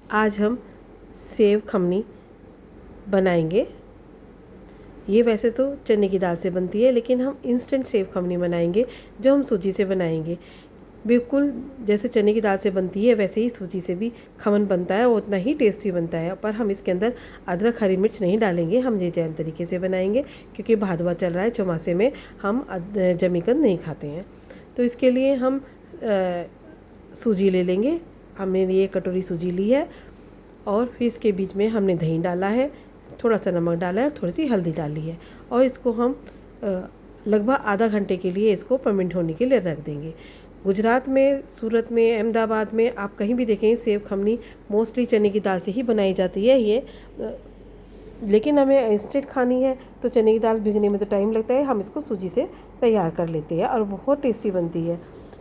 आज हम सेव खमनी बनाएंगे। ये वैसे तो चने की दाल से बनती है, लेकिन हम इंस्टेंट सेव खमनी बनाएंगे जो हम सूजी से बनाएंगे। बिल्कुल जैसे चने की दाल से बनती है वैसे ही सूजी से भी खमन बनता है, वो उतना ही टेस्टी बनता है। पर हम इसके अंदर अदरक हरी मिर्च नहीं डालेंगे, हम ये जैन तरीके से बनाएंगे क्योंकि भादवा चल रहा है, चौमासे में हम जमीकंद नहीं खाते हैं। तो इसके लिए हम सूजी ले लेंगे। हमने ये कटोरी सूजी ली है और फिर इसके बीच में हमने दही डाला है, थोड़ा सा नमक डाला है और थोड़ी सी हल्दी डाली है और इसको हम लगभग आधा घंटे के लिए इसको फर्मेंट होने के लिए रख देंगे। गुजरात में, सूरत में, अहमदाबाद में आप कहीं भी देखेंगे सेव खमनी मोस्टली चने की दाल से ही बनाई जाती है। ये लेकिन हमें इंस्टेंट खानी है तो चने की दाल भिगने में तो टाइम लगता है, हम इसको सूजी से तैयार कर लेते हैं और बहुत टेस्टी बनती है।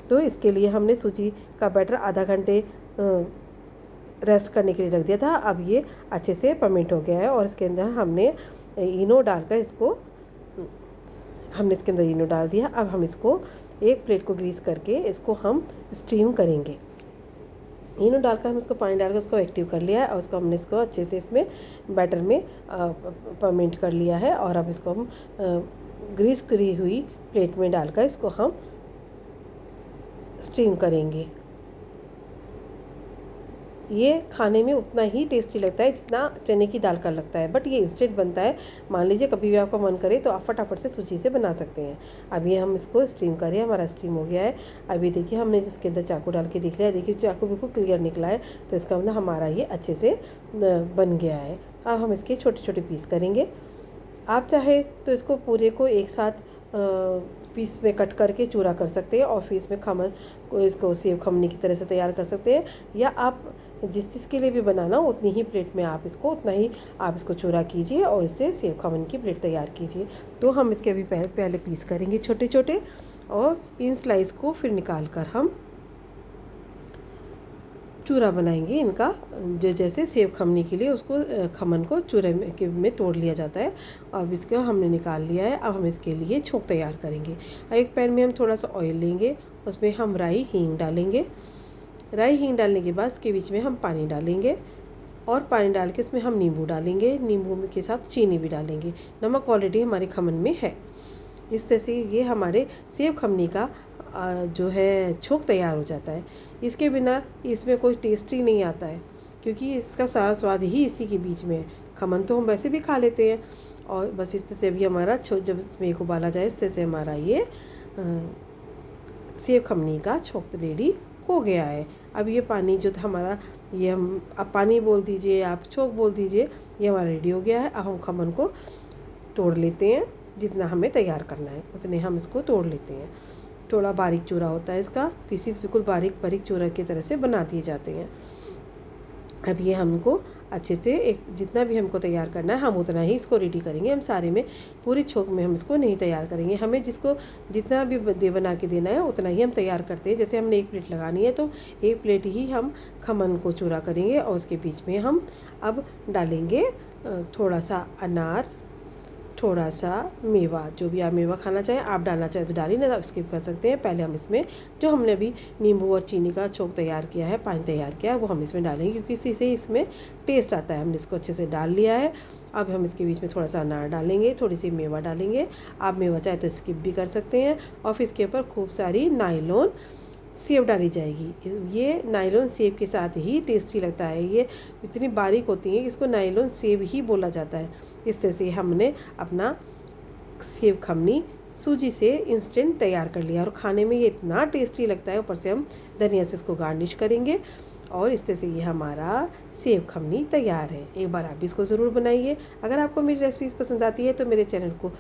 तो इसके लिए हमने सूजी का बैटर आधा घंटे रेस्ट करने के लिए रख दिया था। अब ये अच्छे से फर्मेंट हो गया है और इसके अंदर हमने इनो डालकर इसके अंदर इनो डाल दिया। अब हम इसको एक प्लेट को ग्रीस करके इसको हम स्टीम करेंगे। इनो डालकर हम इसको पानी डालकर उसको एक्टिव कर लिया है और उसको हमने इसको अच्छे से इसमें बैटर में फर्मेंट कर लिया है। और अब इसको हम ग्रीस करी हुई प्लेट में डालकर इसको हम स्टीम करेंगे। ये खाने में उतना ही टेस्टी लगता है जितना चने की दाल का लगता है, बट ये इंस्टेंट बनता है। मान लीजिए कभी भी आपका मन करे तो आप फटाफट से सूजी से बना सकते हैं। अब ये हम इसको स्टीम करें, हमारा स्टीम हो गया है। अभी देखिए हमने इसके अंदर चाकू डाल के देख लिया, देखिए चाकू बिल्कुल क्लियर निकला है, तो इसका मतलब हमारा ये अच्छे से बन गया है। अब हम इसके छोटे छोटे पीस करेंगे। आप चाहे तो इसको पूरे को एक साथ पीस में कट करके चूरा कर सकते हैं और फिर इसमें खमन को इसको सेव खमनी की तरह से तैयार कर सकते हैं, या आप जिस जिसके लिए भी बनाना हो उतनी ही प्लेट में आप इसको चूरा कीजिए और इससे सेव खमन की प्लेट तैयार कीजिए। तो हम इसके अभी पहले पीस करेंगे छोटे छोटे और इन स्लाइस को फिर निकाल कर हम चूरा बनाएंगे इनका, जो जैसे सेव खमनी के लिए उसको खमन को चूरे में तोड़ लिया जाता है। अब इसको हमने निकाल लिया है। अब हम इसके लिए छोंक तैयार करेंगे। अब एक पैन में हम थोड़ा सा ऑयल लेंगे, उसमें हम राई हींग डालेंगे। राई हींग डालने के बाद इसके बीच में हम पानी डालेंगे और पानी डाल के इसमें हम नींबू डालेंगे, नींबू के साथ चीनी भी डालेंगे। नमक ऑलरेडी हमारे खमन में है। इस तरह से ये हमारे सेव खमनी का जो है छोंक तैयार हो जाता है। इसके बिना इसमें कोई टेस्ट ही नहीं आता है, क्योंकि इसका सारा स्वाद ही इसी के बीच में है। खमन तो हम वैसे भी खा लेते हैं और बस इस तरह से भी हमारा जब इसमें एक उबाला जाए इस तरह से हमारा ये सेव खमनी का छोंक रेडी हो गया है। अब ये पानी जो था हमारा, ये हम आप पानी बोल दीजिए, आप छोंक बोल दीजिए, ये हमारा रेडी हो गया है। अब हम खमन को तोड़ लेते हैं, जितना हमें तैयार करना है उतने हम इसको तोड़ लेते हैं। थोड़ा बारीक चूरा होता है इसका, पीसीस बिल्कुल बारीक बारीक चूरा की तरह से बना दिए जाते हैं। अब ये हमको अच्छे से जितना भी हमको तैयार करना है हम उतना ही इसको रेडी करेंगे। हम सारे में पूरी छोंक में हम इसको नहीं तैयार करेंगे, हमें जिसको जितना भी बना के देना है उतना ही हम तैयार करते हैं। जैसे हमने एक प्लेट लगानी है तो एक प्लेट ही हम खमन को चूरा करेंगे और उसके बीच में हम अब डालेंगे थोड़ा सा अनार, थोड़ा सा मेवा, जो भी आप मेवा खाना चाहें आप डालना चाहें तो डालिए, नहीं तो आप स्किप कर सकते हैं। पहले हम इसमें जो हमने अभी नींबू और चीनी का छोंक तैयार किया है, पानी तैयार किया है, वो हम इसमें डालेंगे क्योंकि इसी से इसमें टेस्ट आता है। हमने इसको अच्छे से डाल लिया है। अब हम इसके बीच में थोड़ा सा अनार डालेंगे, थोड़ी सी मेवा डालेंगे। आप मेवा चाहे तो स्किप भी कर सकते हैं। और फिर इसके ऊपर खूब सारी नायलॉन सेव डाली जाएगी। ये नायलॉन सेव के साथ ही टेस्टी लगता है। ये इतनी बारीक होती है कि इसको नायलॉन सेव ही बोला जाता है। इस तरह से हमने अपना सेव खमनी सूजी से इंस्टेंट तैयार कर लिया और खाने में ये इतना टेस्टी लगता है। ऊपर से हम धनिया से इसको गार्निश करेंगे और इस तरह से ये हमारा सेव खमनी तैयार है। एक बार आप भी इसको ज़रूर बनाइए। अगर आपको मेरी रेसिपीज़ पसंद आती है तो मेरे चैनल को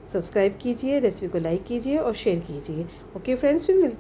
सब्सक्राइब कीजिए, रेसिपी को लाइक कीजिए और शेयर कीजिए। ओके फ्रेंड्स, फिर मिलते हैं।